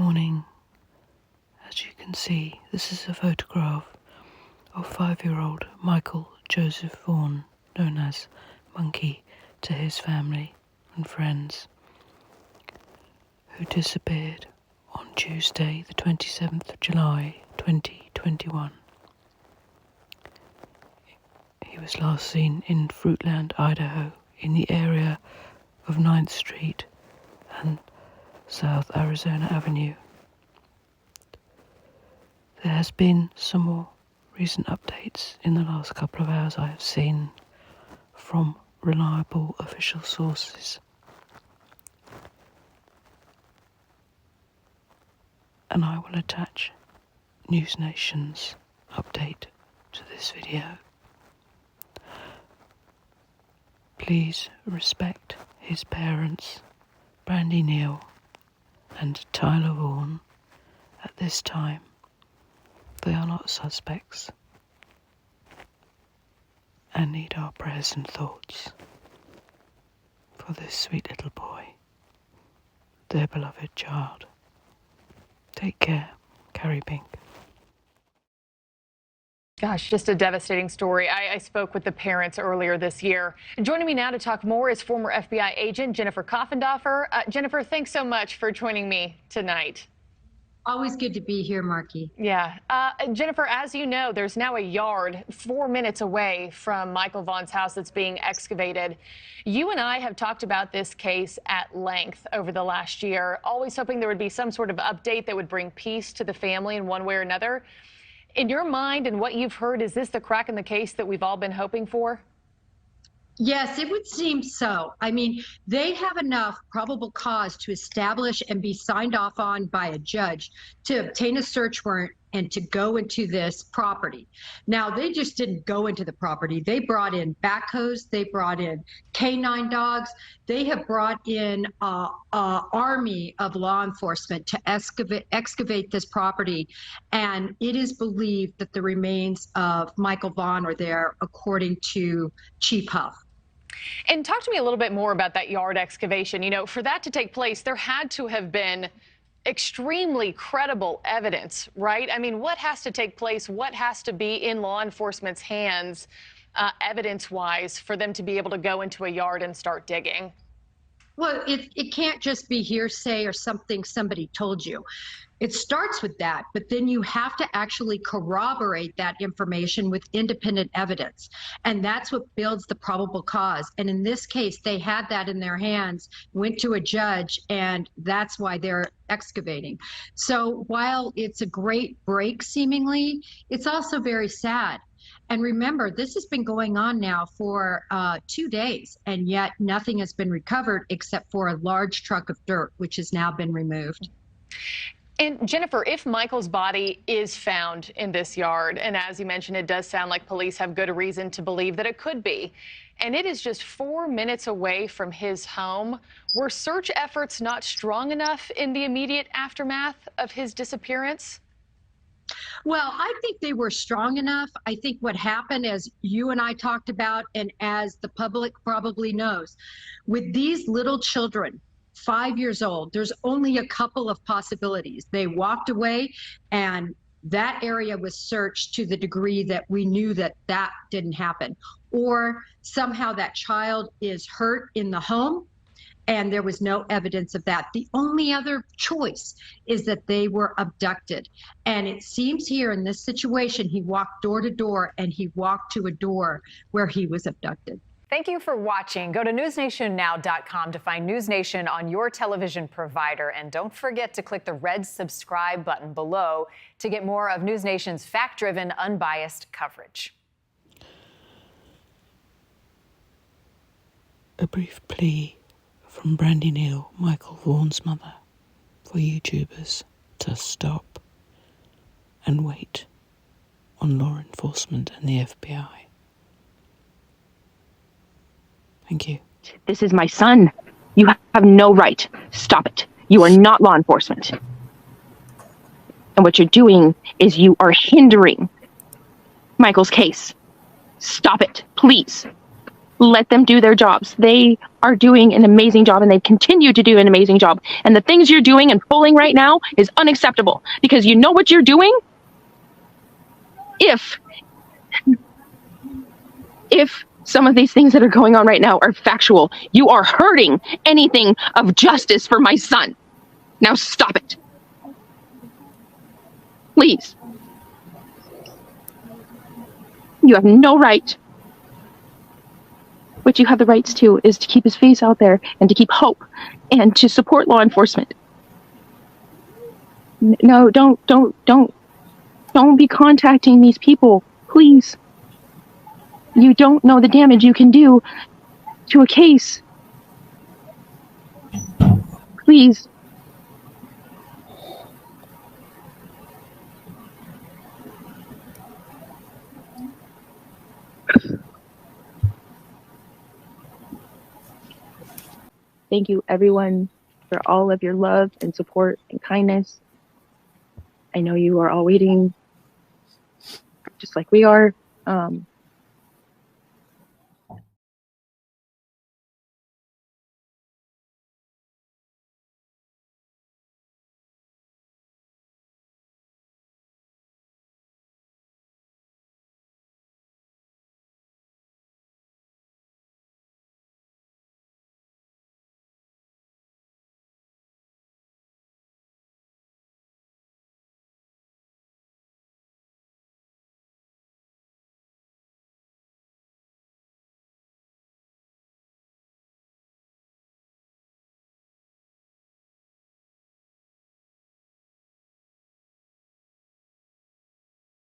morning. As you can see, this is a photograph of 5-year-old MichaelJosephVaughan, known as Monkey to his family and friends, who disappeared on Tuesday, the 27th of July, 2021. He was last seen in Fruitlandidaho, in the area of 9th Street and South Arizona Avenue. There has been some more recent updates in the last couple of hours I have seen from reliable official sources. And I will attach News Nation's update to this video. Please respect his parents, Brandy Neal and Tyler Vaughan, at this time. They are not suspects and need our prayers and thoughts for this sweet little boy, their beloved child. Take care, Carrie Pink. Gosh, just a devastating story. I spoke with the parents earlier this year. Joining me now to talk more is former FBI agent Jennifer Koffendorfer. Jennifer, thanks so much for joining me tonight. Always good to be here, Marky. Yeah. Jennifer, as you know, there's now a yard 4 minutes away from Michael Vaughan's house that's being excavated. You and I have talked about this case at length over the last year, always hoping there would be some sort of update that would bring peace to the family in one way or another. In your mind and what you've heard, is this the crack in the case that we've all been hoping for? Yes, it would seem so. I mean, they have enough probable cause to establish and be signed off on by a judge to obtain a search warrant and to go into this property. Now, they just didn't go into the property. They brought in backhoes. They brought in canine dogs. They have brought in an army of law enforcement to excavate this property. And it is believed that the remains of Michael Vaughan are there, according to Chief Huff. And talk to me a little bit more about that yard excavation. You know, for that to take place, there had to have been extremely credible evidence, right? I mean, what has to take place? What has to be in law enforcement's hands, evidence-wise, for them to be able to go into a yard and start digging? Well, it can't just be hearsay or something somebody told you. It starts with that, but then you have to actually corroborate that information with independent evidence. And that's what builds the probable cause. And in this case, they had that in their hands, went to a judge, and that's why they're excavating. So while it's a great break, seemingly, it's also very sad. And remember, this has been going on now for 2 days, and yet nothing has been recovered except for a large truck of dirt, which has now been removed. And Jennifer, if Michael's body is found in this yard, and as you mentioned, it does sound like police have good reason to believe that it could be, and it is just 4 minutes away from his home, were search efforts not strong enough in the immediate aftermath of his disappearance? Well, I think they were strong enough. I think what happened, as you and I talked about, and as the public probably knows, with these little children, 5 years old, there's only a couple of possibilities. They walked away, and that area was searched to the degree that we knew that that didn't happen. Or somehow that child is hurt in the home, and there was no evidence of that. The only other choice is that they were abducted. And it seems here in this situation, he walked door to door, and he walked to a door where he was abducted. Thank you for watching. Go to newsnationnow.com to find News Nation on your television provider. And don't forget to click the red subscribe button below to get more of News Nation's fact-driven, unbiased coverage. A brief plea from Brandy Neal, Michael Vaughan's mother, for YouTubers to stop and wait on law enforcement and the FBI. Thank you. This is my son. You have no right. Stop it. You are not law enforcement. And what you're doing is you are hindering Michael's case. Stop it, please. Let them do their jobs. They are doing an amazing job, and they continue to do an amazing job. And the things you're doing and pulling right now is unacceptable, because you know what you're doing? If some of these things that are going on right now are factual, you are hurting anything of justice for my son. Now stop it. Please. You have no right. What you have the rights to is to keep his face out there and to keep hope and to support law enforcement. No, don't be contacting these people, please. You don't know the damage you can do to a case. Please. Thank you, everyone, for all of your love and support and kindness. I know you are all waiting, just like we are.